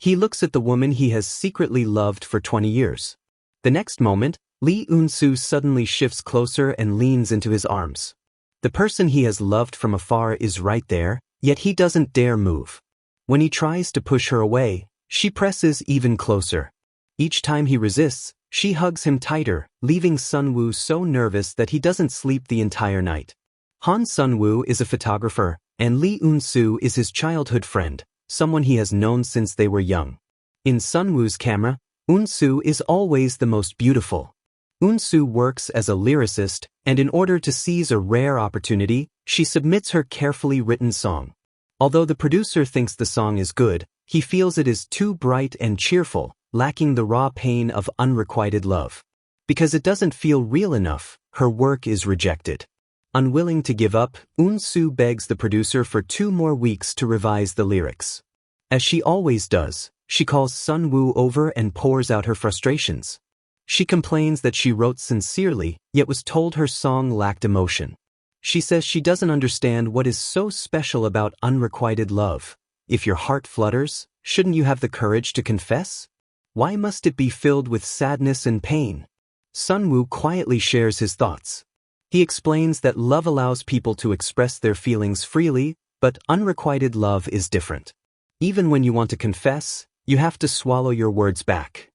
He looks at the woman he has secretly loved for 20 years. The next moment, Lee Eun-soo suddenly shifts closer and leans into his arms. The person he has loved from afar is right there, yet he doesn't dare move. When he tries to push her away, she presses even closer. Each time he resists, she hugs him tighter, leaving Sun-woo so nervous that he doesn't sleep the entire night. Han Sun-woo is a photographer, and Lee Eun-soo is his childhood friend, someone he has known since they were young. In Sun-woo's camera, Eun-soo is always the most beautiful. Eun-soo works as a lyricist, and in order to seize a rare opportunity, she submits her carefully written song. Although the producer thinks the song is good, he feels it is too bright and cheerful, lacking the raw pain of unrequited love. Because it doesn't feel real enough, her work is rejected. Unwilling to give up, Eun-soo begs the producer for 2 more weeks to revise the lyrics. As she always does, she calls Sun-woo over and pours out her frustrations. She complains that she wrote sincerely, yet was told her song lacked emotion. She says she doesn't understand what is so special about unrequited love. If your heart flutters, shouldn't you have the courage to confess? Why must it be filled with sadness and pain? Sun-woo quietly shares his thoughts. He explains that love allows people to express their feelings freely, but unrequited love is different. Even when you want to confess, you have to swallow your words back.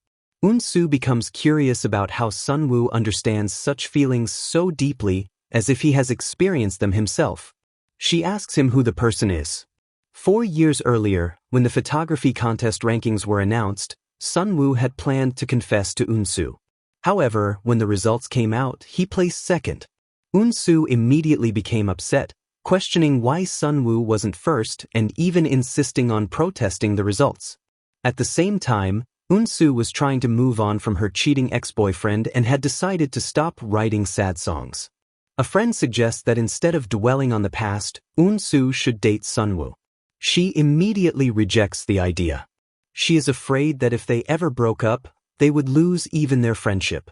Eun-soo becomes curious about how Sun-woo understands such feelings so deeply, as if he has experienced them himself. She asks him who the person is. 4 years earlier, when the photography contest rankings were announced, Sun-woo had planned to confess to Eun-soo. However, when the results came out, he placed second. Eun-soo immediately became upset, questioning why Sun-woo wasn't first and even insisting on protesting the results. At the same time, Eun-soo was trying to move on from her cheating ex-boyfriend and had decided to stop writing sad songs. A friend suggests that instead of dwelling on the past, Eun-soo should date Sun-woo. She immediately rejects the idea. She is afraid that if they ever broke up, they would lose even their friendship.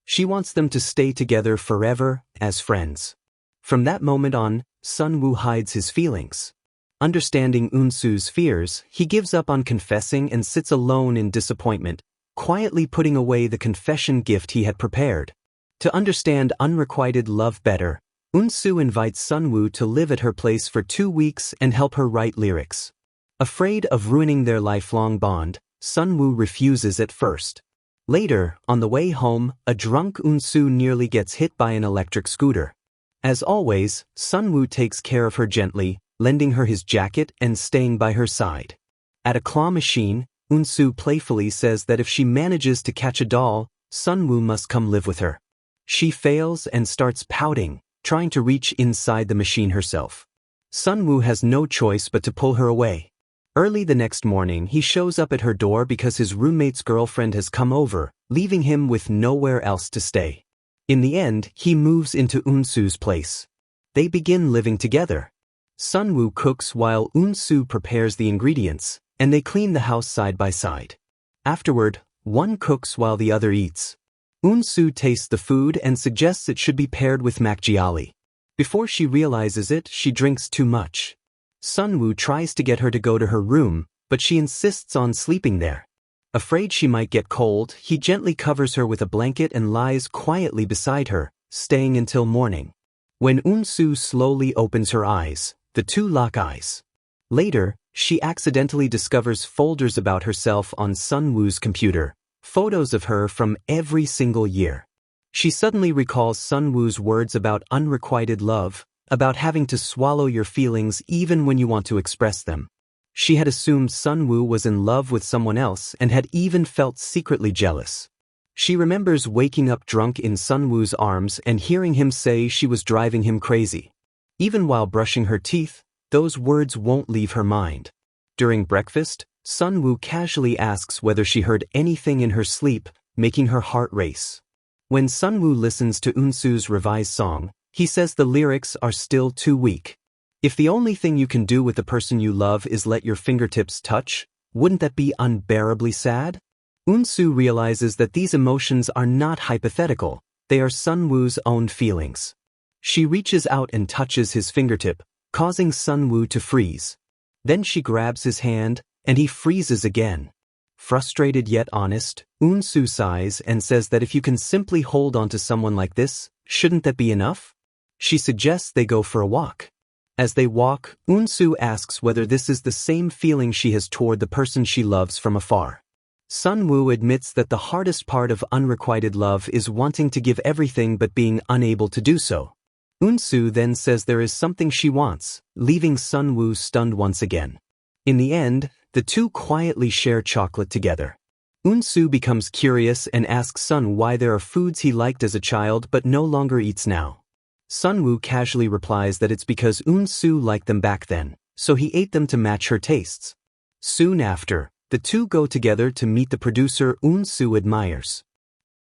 She wants them to stay together forever, as friends. From that moment on, Sun-woo hides his feelings. Understanding Eun-soo's fears, he gives up on confessing and sits alone in disappointment, quietly putting away the confession gift he had prepared. To understand unrequited love better, Eun-soo invites Sun-woo to live at her place for 2 weeks and help her write lyrics. Afraid of ruining their lifelong bond, Sun-woo refuses at first. Later, on the way home, a drunk Eun-soo nearly gets hit by an electric scooter. As always, Sun-woo takes care of her gently, lending her his jacket and staying by her side. At a claw machine, Eun-soo playfully says that if she manages to catch a doll, Sun-woo must come live with her. She fails and starts pouting, trying to reach inside the machine herself. Sun-woo has no choice but to pull her away. Early the next morning, he shows up at her door because his roommate's girlfriend has come over, leaving him with nowhere else to stay. In the end, he moves into Eun-soo's place. They begin living together. Sun-woo cooks while Eun-soo prepares the ingredients, and they clean the house side by side. Afterward, one cooks while the other eats. Eun-soo tastes the food and suggests it should be paired with makgeolli. Before she realizes it, she drinks too much. Sun-woo tries to get her to go to her room, but she insists on sleeping there. Afraid she might get cold, he gently covers her with a blanket and lies quietly beside her, staying until morning. When Eun-soo slowly opens her eyes, the two lock eyes. Later, she accidentally discovers folders about herself on Sun-woo's computer, photos of her from every single year. She suddenly recalls Sun-woo's words about unrequited love, about having to swallow your feelings even when you want to express them. She had assumed Sun-woo was in love with someone else and had even felt secretly jealous. She remembers waking up drunk in Sun-woo's arms and hearing him say she was driving him crazy. Even while brushing her teeth, those words won't leave her mind. During breakfast, Sun-woo casually asks whether she heard anything in her sleep, making her heart race. When Sun-woo listens to Eun-soo's revised song, he says the lyrics are still too weak. If the only thing you can do with the person you love is let your fingertips touch, wouldn't that be unbearably sad? Eun-soo realizes that these emotions are not hypothetical, they are Sun-woo's own feelings. She reaches out and touches his fingertip, causing Sun-woo to freeze. Then she grabs his hand, and he freezes again. Frustrated yet honest, Unsu sighs and says that if you can simply hold on to someone like this, shouldn't that be enough? She suggests they go for a walk. As they walk, Unsu asks whether this is the same feeling she has toward the person she loves from afar. Sunwoo admits that the hardest part of unrequited love is wanting to give everything but being unable to do so. Unsu then says there is something she wants, leaving Sunwoo stunned once again. In the end, the two quietly share chocolate together. Unsu becomes curious and asks Sun why there are foods he liked as a child but no longer eats now. Sunwoo casually replies that it's because Unsu liked them back then, so he ate them to match her tastes. Soon after, the two go together to meet the producer Unsu admires.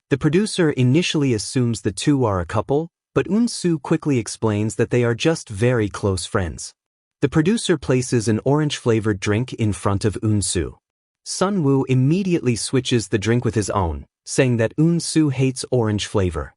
The producer initially assumes the two are a couple, but Unsu quickly explains that they are just very close friends. The producer places an orange-flavored drink in front of Unsu. Sunwoo immediately switches the drink with his own, saying that Unsu hates orange flavor.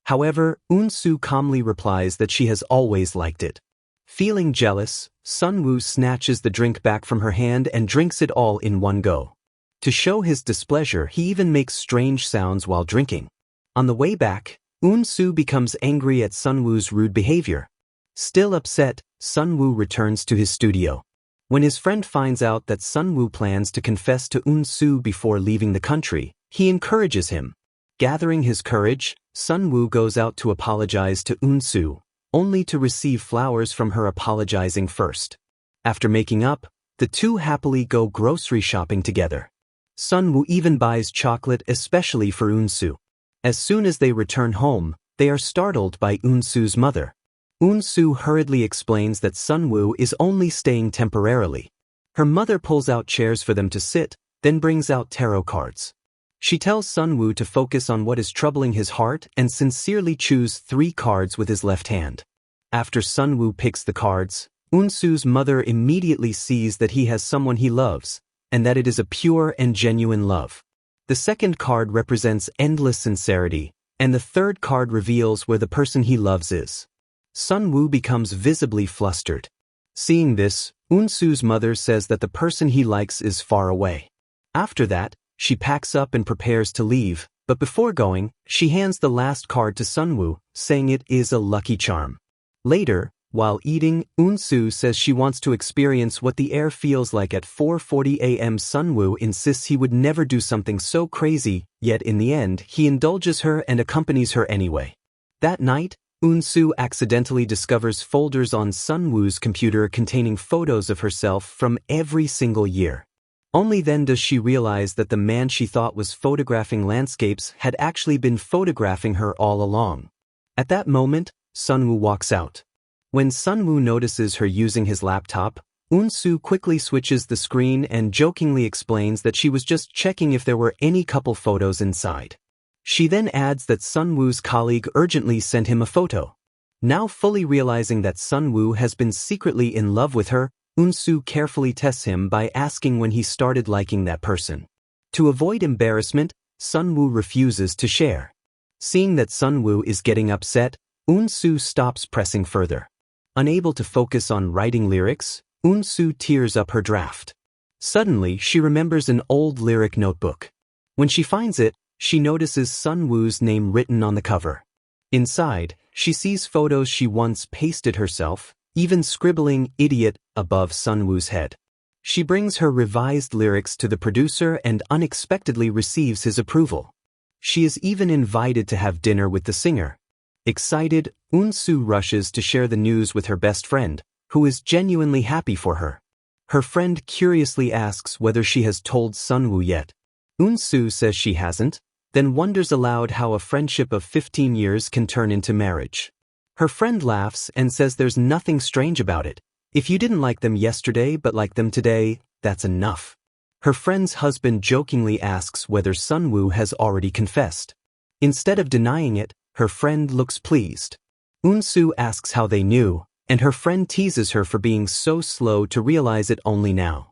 However, Unsu calmly replies that she has always liked it. Feeling jealous, Sunwoo snatches the drink back from her hand and drinks it all in one go. To show his displeasure, he even makes strange sounds while drinking. On the way back, Unsu becomes angry at Sunwoo's rude behavior. Still upset, Sunwoo returns to his studio. When his friend finds out that Sunwoo plans to confess to Unsu before leaving the country, he encourages him. Gathering his courage, Sunwoo goes out to apologize to Unsu, only to receive flowers from her apologizing first. After making up, the two happily go grocery shopping together. Sunwoo even buys chocolate especially for Unsu. As soon as they return home, they are startled by Unsu's mother. Unsu hurriedly explains that Sunwoo is only staying temporarily. Her mother pulls out chairs for them to sit, then brings out tarot cards. She tells Sunwoo to focus on what is troubling his heart and sincerely choose 3 cards with his left hand. After Sunwoo picks the cards, Unsu's mother immediately sees that he has someone he loves, and that it is a pure and genuine love. The second card represents endless sincerity, and the third card reveals where the person he loves is. Sunwoo becomes visibly flustered. Seeing this, Unsu's mother says that the person he likes is far away. After that, she packs up and prepares to leave, but before going, she hands the last card to Sunwoo, saying it is a lucky charm. Later, while eating, Unsu says she wants to experience what the air feels like at 4:40 a.m. Sunwoo insists he would never do something so crazy, yet in the end, he indulges her and accompanies her anyway. That night, Unsu accidentally discovers folders on Sunwoo's computer containing photos of herself from every single year. Only then does she realize that the man she thought was photographing landscapes had actually been photographing her all along. At that moment, Sunwoo walks out. When Sunwoo notices her using his laptop, Unsu quickly switches the screen and jokingly explains that she was just checking if there were any couple photos inside. She then adds that Sunwoo's colleague urgently sent him a photo. Now fully realizing that Sunwoo has been secretly in love with her, Unsu carefully tests him by asking when he started liking that person. To avoid embarrassment, Sunwoo refuses to share. Seeing that Sunwoo is getting upset, Unsu stops pressing further. Unable to focus on writing lyrics, Unsu tears up her draft. Suddenly, she remembers an old lyric notebook. When she finds it, she notices Sunwoo's name written on the cover. Inside, she sees photos she once pasted herself, even scribbling "idiot" above Sunwoo's head. She brings her revised lyrics to the producer and unexpectedly receives his approval. She is even invited to have dinner with the singer. Excited, Unsu rushes to share the news with her best friend, who is genuinely happy for her. Her friend curiously asks whether she has told Sunwoo yet. Unsu says she hasn't, then wonders aloud how a friendship of 15 years can turn into marriage. Her friend laughs and says there's nothing strange about it. If you didn't like them yesterday but like them today, that's enough. Her friend's husband jokingly asks whether Sunwoo has already confessed. Instead of denying it, her friend looks pleased. Unsu asks how they knew, and her friend teases her for being so slow to realize it only now.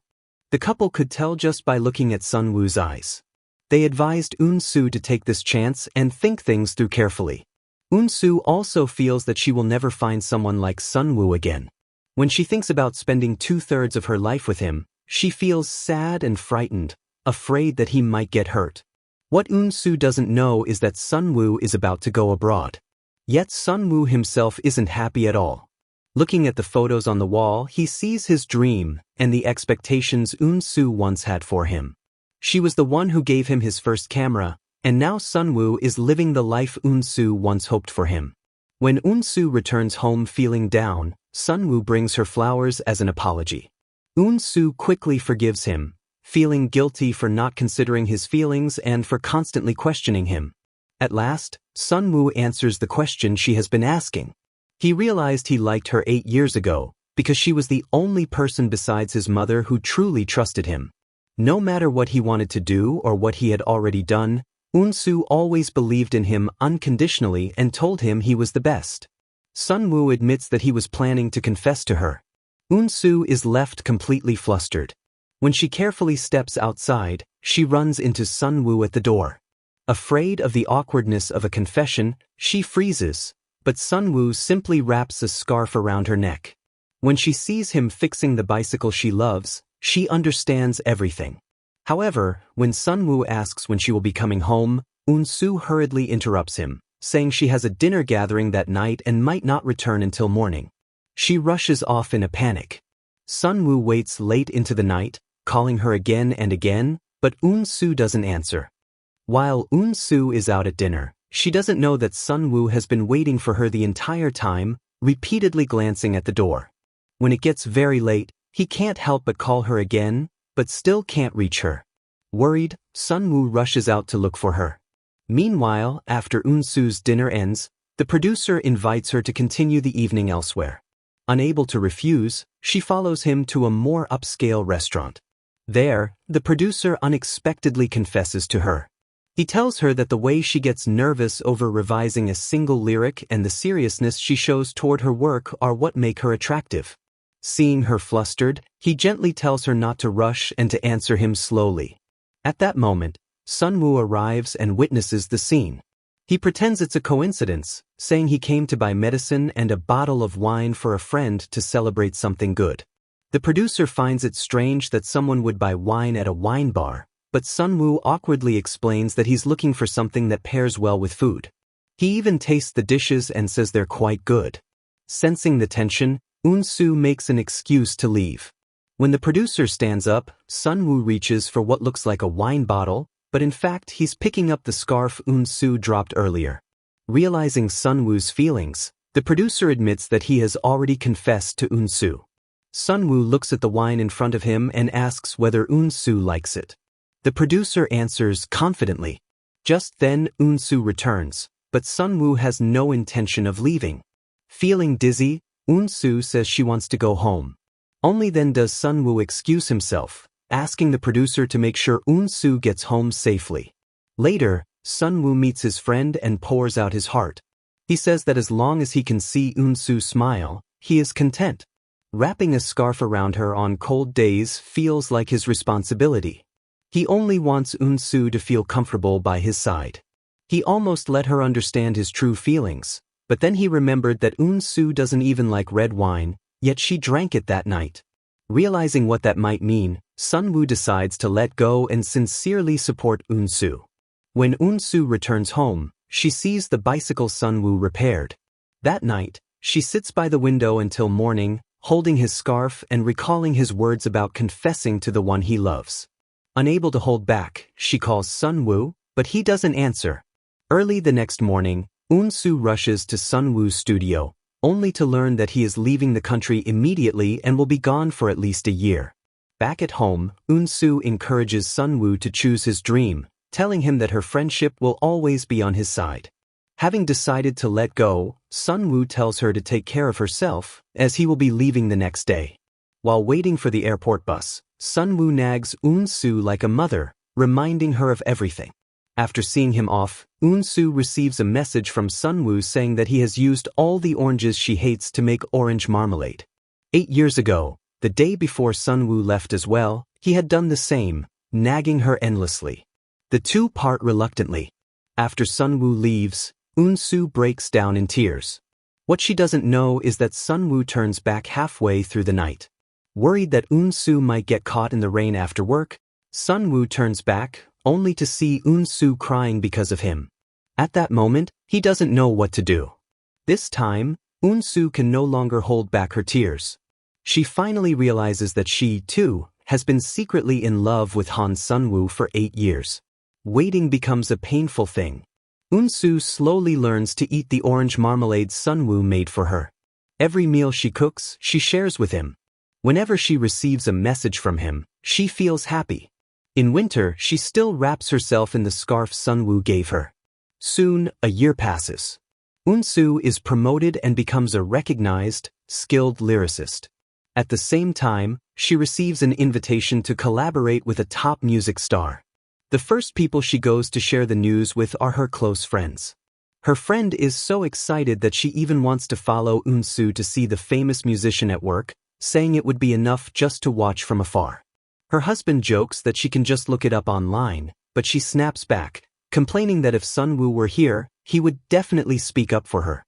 The couple could tell just by looking at Sunwoo's eyes. They advised Unsu to take this chance and think things through carefully. Unsu also feels that she will never find someone like Sunwoo again. When she thinks about spending 2/3 of her life with him, she feels sad and frightened, afraid that he might get hurt. What Eun-soo doesn't know is that Sun-woo is about to go abroad. Yet Sun-woo himself isn't happy at all. Looking at the photos on the wall, he sees his dream and the expectations Eun-soo once had for him. She was the one who gave him his first camera, and now Sun-woo is living the life Eun-soo once hoped for him. When Eun-soo returns home feeling down, Sun-woo brings her flowers as an apology. Eun-soo quickly forgives him, feeling guilty for not considering his feelings and for constantly questioning him. At last, Sun-woo answers the question she has been asking. He realized he liked her 8 years ago, because she was the only person besides his mother who truly trusted him. No matter what he wanted to do or what he had already done, Eun-soo always believed in him unconditionally and told him he was the best. Sun-woo admits that he was planning to confess to her. Eun-soo is left completely flustered. When she carefully steps outside, she runs into Sun-woo at the door. Afraid of the awkwardness of a confession, she freezes, but Sun-woo simply wraps a scarf around her neck. When she sees him fixing the bicycle she loves, she understands everything. However, when Sun-woo asks when she will be coming home, Eun-soo hurriedly interrupts him, saying she has a dinner gathering that night and might not return until morning. She rushes off in a panic. Sun-woo waits late into the night, calling her again and again, but Eun-soo doesn't answer. While Eun-soo is out at dinner, she doesn't know that Sun-woo has been waiting for her the entire time, repeatedly glancing at the door. When it gets very late, he can't help but call her again, but still can't reach her. Worried, Sun-woo rushes out to look for her. Meanwhile, after Eun-soo's dinner ends, the producer invites her to continue the evening elsewhere. Unable to refuse, she follows him to a more upscale restaurant. There, the producer unexpectedly confesses to her. He tells her that the way she gets nervous over revising a single lyric and the seriousness she shows toward her work are what make her attractive. Seeing her flustered, he gently tells her not to rush and to answer him slowly. At that moment, Sun-woo arrives and witnesses the scene. He pretends it's a coincidence, saying he came to buy medicine and a bottle of wine for a friend to celebrate something good. The producer finds it strange that someone would buy wine at a wine bar, but Sun-woo awkwardly explains that he's looking for something that pairs well with food. He even tastes the dishes and says they're quite good. Sensing the tension, Eun-soo makes an excuse to leave. When the producer stands up, Sun-woo reaches for what looks like a wine bottle, but in fact he's picking up the scarf Eun-soo dropped earlier. Realizing Sun-woo's feelings, the producer admits that he has already confessed to Eun-soo. Sun-woo looks at the wine in front of him and asks whether Eun-soo likes it. The producer answers confidently. Just then Eun-soo returns, but Sun-woo has no intention of leaving. Feeling dizzy, Eun-soo says she wants to go home. Only then does Sun-woo excuse himself, asking the producer to make sure Eun-soo gets home safely. Later, Sun-woo meets his friend and pours out his heart. He says that as long as he can see Eun-soo smile, he is content. Wrapping a scarf around her on cold days feels like his responsibility. He only wants Eun-soo to feel comfortable by his side. He almost let her understand his true feelings, but then he remembered that Eun-soo doesn't even like red wine, yet she drank it that night. Realizing what that might mean, Sun-woo decides to let go and sincerely support Eun-soo. When Eun-soo returns home, she sees the bicycle Sun-woo repaired. That night, she sits by the window until morning, holding his scarf and recalling his words about confessing to the one he loves. Unable to hold back, she calls Sun-woo, but he doesn't answer. Early the next morning, Eun-soo rushes to Sun-woo's studio, only to learn that he is leaving the country immediately and will be gone for at least a year. Back at home, Eun-soo encourages Sun-woo to choose his dream, telling him that her friendship will always be on his side. Having decided to let go, Sun-woo tells her to take care of herself, as he will be leaving the next day. While waiting for the airport bus, Sun-woo nags Eun-soo like a mother, reminding her of everything. After seeing him off, Eun-soo receives a message from Sun-woo saying that he has used all the oranges she hates to make orange marmalade. 8 years ago, the day before Sun-woo left as well, he had done the same, nagging her endlessly. The two part reluctantly. After Sun-woo leaves, Eun-soo breaks down in tears. What she doesn't know is that Sun-woo turns back halfway through the night. Worried that Eun-soo might get caught in the rain after work, Sunwoo turns back, only to see Eun-soo crying because of him. At that moment, he doesn't know what to do. This time, Eun-soo can no longer hold back her tears. She finally realizes that she, too, has been secretly in love with Han Sunwoo for 8 years. Waiting becomes a painful thing. Eun-soo slowly learns to eat the orange marmalade Sunwoo made for her. Every meal she cooks, she shares with him. Whenever she receives a message from him, she feels happy. In winter, she still wraps herself in the scarf Sunwoo gave her. Soon, a year passes. Eun-soo is promoted and becomes a recognized, skilled lyricist. At the same time, she receives an invitation to collaborate with a top music star. The first people she goes to share the news with are her close friends. Her friend is so excited that she even wants to follow Eun-soo to see the famous musician at work, saying it would be enough just to watch from afar. Her husband jokes that she can just look it up online, but she snaps back, complaining that if Sunwoo were here, he would definitely speak up for her.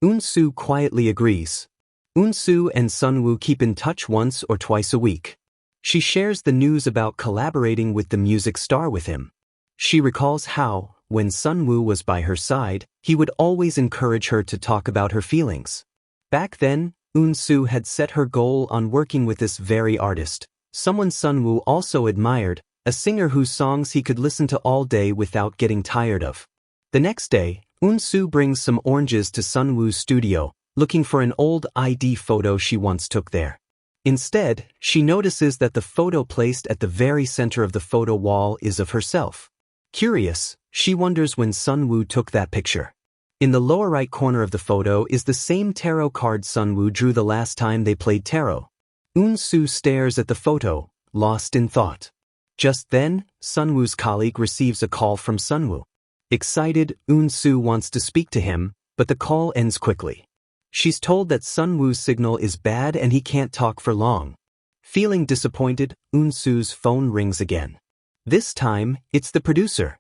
Eun-soo quietly agrees. Eun-soo and Sunwoo keep in touch once or twice a week. She shares the news about collaborating with the music star with him. She recalls how, when Sunwoo was by her side, he would always encourage her to talk about her feelings. Back then, Eun-soo had set her goal on working with this very artist, someone Sunwoo also admired, a singer whose songs he could listen to all day without getting tired of. The next day, Eun-soo brings some oranges to Sunwoo's studio, looking for an old ID photo she once took there. Instead, she notices that the photo placed at the very center of the photo wall is of herself. Curious, she wonders when Sunwoo took that picture. In the lower right corner of the photo is the same tarot card Sunwoo drew the last time they played tarot. Eun-soo stares at the photo, lost in thought. Just then, Sunwoo's colleague receives a call from Sunwoo. Excited, Eun-soo wants to speak to him, but the call ends quickly. She's told that Sunwoo's signal is bad and he can't talk for long. Feeling disappointed, Eun-soo's phone rings again. This time, it's the producer.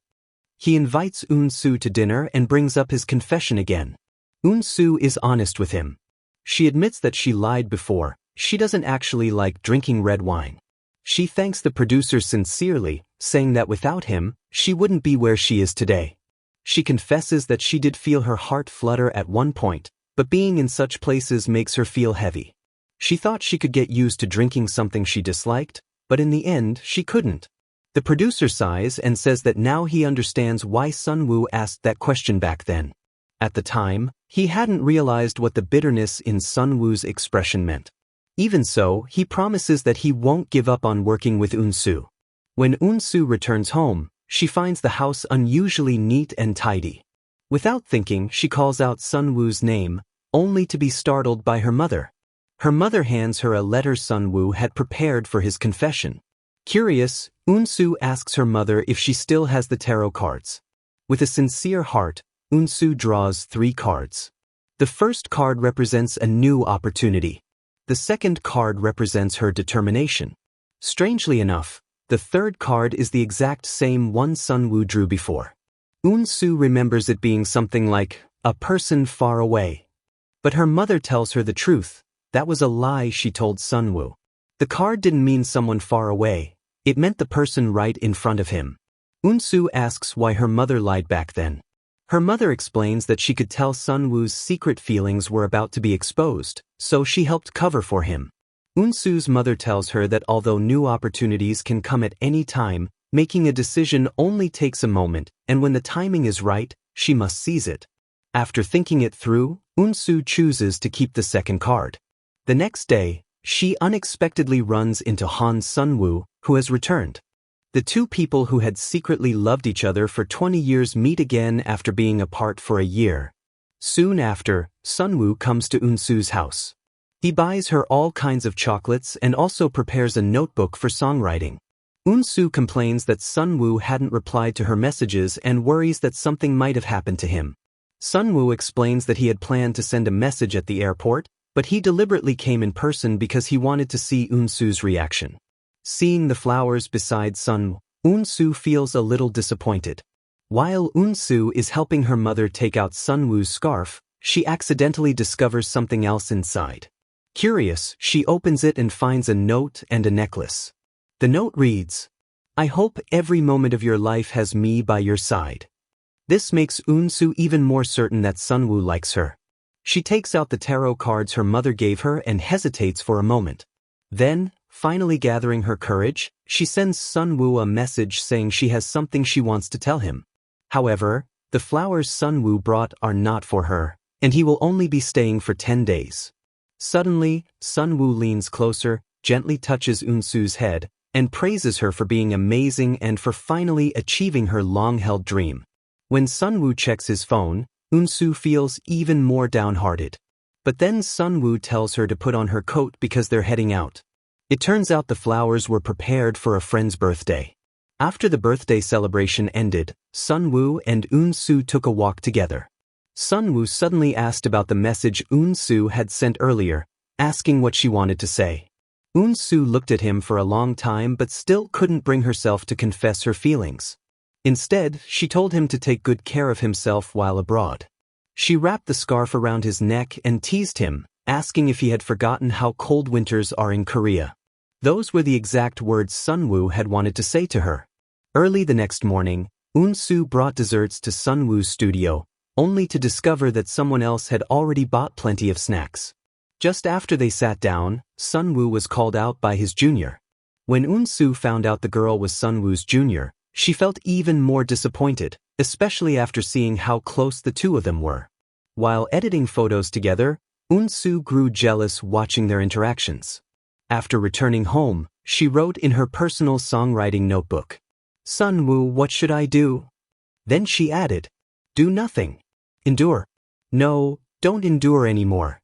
He invites Eun-soo to dinner and brings up his confession again. Eun-soo is honest with him. She admits that she lied before. She doesn't actually like drinking red wine. She thanks the producer sincerely, saying that without him, she wouldn't be where she is today. She confesses that she did feel her heart flutter at one point, but being in such places makes her feel heavy. She thought she could get used to drinking something she disliked, but in the end, she couldn't. The producer sighs and says that now he understands why Sunwoo asked that question back then. At the time, he hadn't realized what the bitterness in Sunwoo's expression meant. Even so, he promises that he won't give up on working with Eun-soo. When Eun-soo returns home, she finds the house unusually neat and tidy. Without thinking, she calls out Sunwoo's name, only to be startled by her mother. Her mother hands her a letter Sunwoo had prepared for his confession. Curious, Eun-soo asks her mother if she still has the tarot cards. With a sincere heart, Eun-soo draws 3 cards. The first card represents a new opportunity. The second card represents her determination. Strangely enough, the third card is the exact same one Sunwoo drew before. Eun-soo remembers it being something like, a person far away. But her mother tells her the truth. That was a lie she told Sunwoo. The card didn't mean someone far away. It meant the person right in front of him. Eun-soo asks why her mother lied back then. Her mother explains that she could tell Sunwoo's secret feelings were about to be exposed, so she helped cover for him. Eun-soo's mother tells her that although new opportunities can come at any time, making a decision only takes a moment, and when the timing is right, she must seize it. After thinking it through, Eun-soo chooses to keep the second card. The next day, she unexpectedly runs into Han Sunwoo, who has returned. The two people who had secretly loved each other for 20 years meet again after being apart for a year. Soon after, Sunwoo comes to Eun-soo's house. He buys her all kinds of chocolates and also prepares a notebook for songwriting. Eun-soo complains that Sunwoo hadn't replied to her messages and worries that something might have happened to him. Sunwoo explains that he had planned to send a message at the airport, but he deliberately came in person because he wanted to see Eun-soo's reaction. Seeing the flowers beside Sunwoo, Eun-soo feels a little disappointed. While Eun-soo is helping her mother take out Sunwoo's scarf, she accidentally discovers something else inside. Curious, she opens it and finds a note and a necklace. The note reads, I hope every moment of your life has me by your side. This makes Eun-soo even more certain that Sunwoo likes her. She takes out the tarot cards her mother gave her and hesitates for a moment. Then, finally gathering her courage, she sends Sunwoo a message saying she has something she wants to tell him. However, the flowers Sunwoo brought are not for her, and he will only be staying for 10 days. Suddenly, Sunwoo leans closer, gently touches Eun-soo's head, and praises her for being amazing and for finally achieving her long-held dream. When Sunwoo checks his phone, Eun-soo feels even more downhearted. But then Sunwoo tells her to put on her coat because they're heading out. It turns out the flowers were prepared for a friend's birthday. After the birthday celebration ended, Sunwoo and Eun-soo took a walk together. Sunwoo suddenly asked about the message Eun-soo had sent earlier, asking what she wanted to say. Eun-soo looked at him for a long time but still couldn't bring herself to confess her feelings. Instead, she told him to take good care of himself while abroad. She wrapped the scarf around his neck and teased him, asking if he had forgotten how cold winters are in Korea. Those were the exact words Sunwoo had wanted to say to her. Early the next morning, Eun-soo brought desserts to Sunwoo's studio, only to discover that someone else had already bought plenty of snacks. Just after they sat down, Sunwoo was called out by his junior. When Eun-soo found out the girl was Sunwoo's junior, she felt even more disappointed, especially after seeing how close the two of them were. While editing photos together, Eun-soo grew jealous watching their interactions. After returning home, she wrote in her personal songwriting notebook, "Sunwoo, what should I do?" Then she added, "Do nothing. Endure. No, don't endure anymore."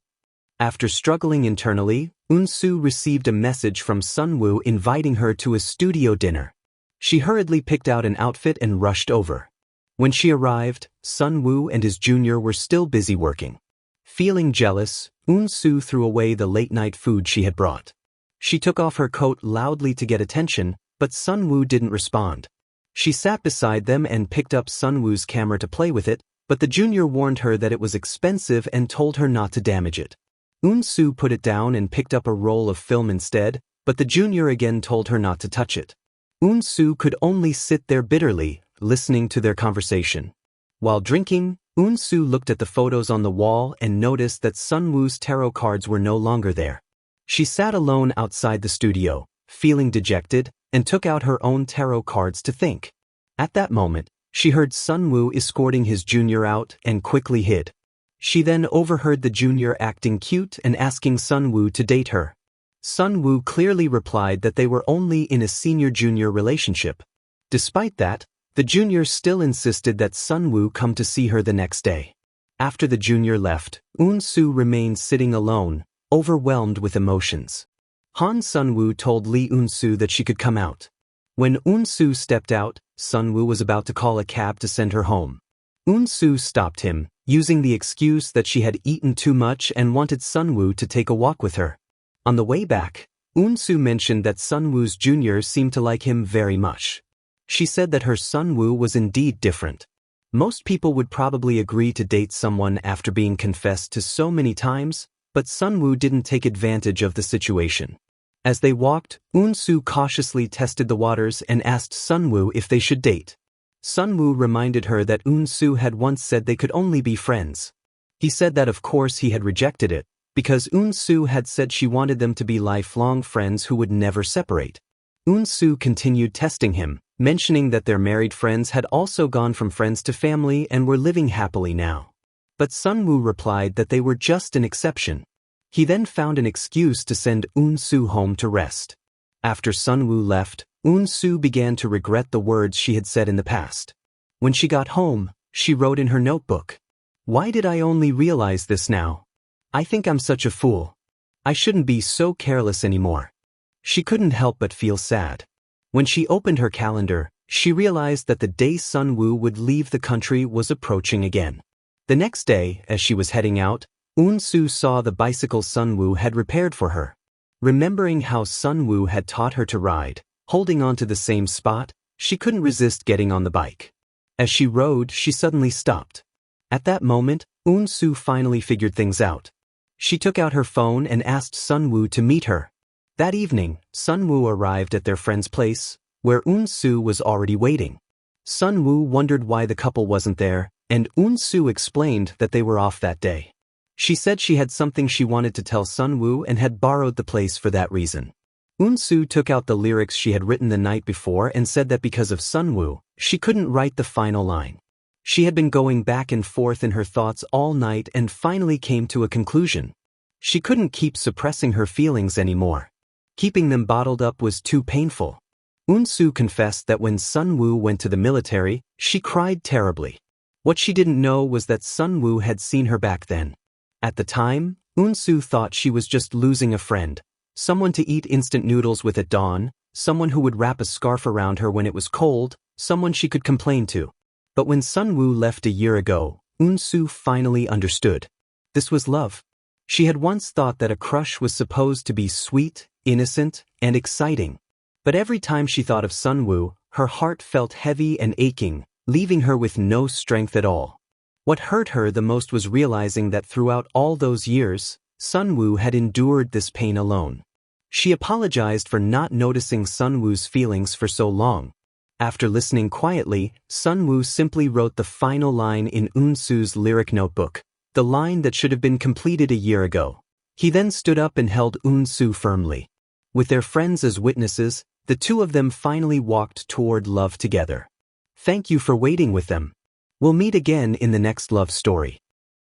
After struggling internally, Eun-soo received a message from Sunwoo inviting her to a studio dinner. She hurriedly picked out an outfit and rushed over. When she arrived, Sunwoo and his junior were still busy working. Feeling jealous, Eun-soo threw away the late-night food she had brought. She took off her coat loudly to get attention, but Sunwoo didn't respond. She sat beside them and picked up Sunwoo's camera to play with it, but the junior warned her that it was expensive and told her not to damage it. Eun-soo put it down and picked up a roll of film instead, but the junior again told her not to touch it. Eun-soo could only sit there bitterly, listening to their conversation. While drinking, Eun-soo looked at the photos on the wall and noticed that Sunwoo's tarot cards were no longer there. She sat alone outside the studio, feeling dejected, and took out her own tarot cards to think. At that moment, she heard Sunwoo escorting his junior out and quickly hid. She then overheard the junior acting cute and asking Sunwoo to date her. Sunwoo clearly replied that they were only in a senior-junior relationship. Despite that, the junior still insisted that Sunwoo come to see her the next day. After the junior left, Eun-soo remained sitting alone, overwhelmed with emotions. Han Sunwoo told Lee Eun-soo that she could come out. When Eun-soo stepped out, Sunwoo was about to call a cab to send her home. Eun-soo stopped him, using the excuse that she had eaten too much and wanted Sunwoo to take a walk with her. On the way back, Eun-soo mentioned that Sunwoo's junior seemed to like him very much. She said that her Sunwoo was indeed different. Most people would probably agree to date someone after being confessed to so many times, but Sunwoo didn't take advantage of the situation. As they walked, Eun-soo cautiously tested the waters and asked Sunwoo if they should date. Sunwoo reminded her that Eun-soo had once said they could only be friends. He said that of course he had rejected it, because Eun-soo had said she wanted them to be lifelong friends who would never separate. Eun-soo continued testing him, mentioning that their married friends had also gone from friends to family and were living happily now. But Sunwoo replied that they were just an exception. He then found an excuse to send Eun-soo home to rest. After Sunwoo left, Eun-soo began to regret the words she had said in the past. When she got home, she wrote in her notebook, "Why did I only realize this now? I think I'm such a fool. I shouldn't be so careless anymore." She couldn't help but feel sad. When she opened her calendar, she realized that the day Sunwoo would leave the country was approaching again. The next day, as she was heading out, Eun-soo saw the bicycle Sunwoo had repaired for her. Remembering how Sunwoo had taught her to ride, holding on to the same spot, she couldn't resist getting on the bike. As she rode, she suddenly stopped. At that moment, Eun-soo finally figured things out. She took out her phone and asked Sunwoo to meet her. That evening, Sunwoo arrived at their friend's place, where Eun-soo was already waiting. Sun-woo wondered why the couple wasn't there, and Eun-soo explained that they were off that day. She said she had something she wanted to tell Sun-woo and had borrowed the place for that reason. Eun-soo took out the lyrics she had written the night before and said that because of Sun-woo, she couldn't write the final line. She had been going back and forth in her thoughts all night and finally came to a conclusion. She couldn't keep suppressing her feelings anymore. Keeping them bottled up was too painful. Eun-soo confessed that when Sun-woo went to the military, she cried terribly. What she didn't know was that Sun-woo had seen her back then. At the time, Eun-soo thought she was just losing a friend, someone to eat instant noodles with at dawn, someone who would wrap a scarf around her when it was cold, someone she could complain to. But when Sun-woo left a year ago, Eun-soo finally understood. This was love. She had once thought that a crush was supposed to be sweet, innocent, and exciting. But every time she thought of Sun-woo, her heart felt heavy and aching, leaving her with no strength at all. What hurt her the most was realizing that throughout all those years, Sun-woo had endured this pain alone. She apologized for not noticing Sun-woo's feelings for so long. After listening quietly, Sun-woo simply wrote the final line in Eun-soo's lyric notebook, the line that should have been completed a year ago. He then stood up and held Eun-soo firmly. With their friends as witnesses, the two of them finally walked toward love together. Thank you for waiting with them. We'll meet again in the next love story.